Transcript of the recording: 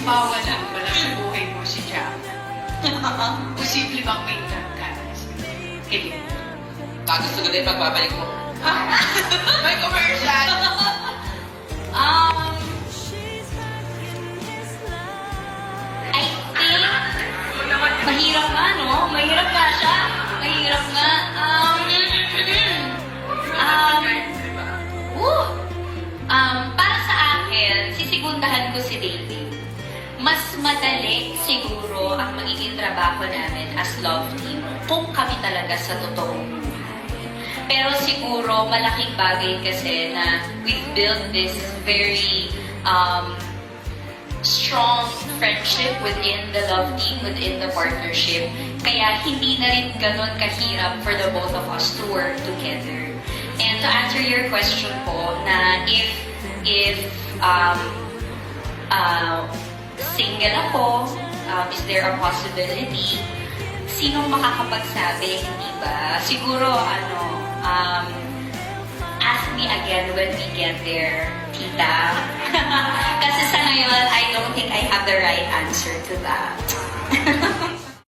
mawala sa buhay mo si Jack, posible bang may nagkanas? Kidding. Gusto ko din pagbabalik mo. May commercial! I think, mahirap nga, no? Mahirap nga siya. Mahirap nga. Para sa akin, sisigundahan ko si David. Mas madali siguro ang magiging trabaho namin as love team kung kami talaga sa totoong buhay. Pero siguro malaking bagay kasi na we built this very strong friendship within the love team, within the partnership. Kaya hindi na rin ganun kahirap for the both of us to work together. And to answer your question po, na if single ako, is there a possibility? Sinong makakapagsabi, hindi ba? Siguro, ask me again when we get there, tita. Kasi sa ngayon, I don't think I have the right answer to that.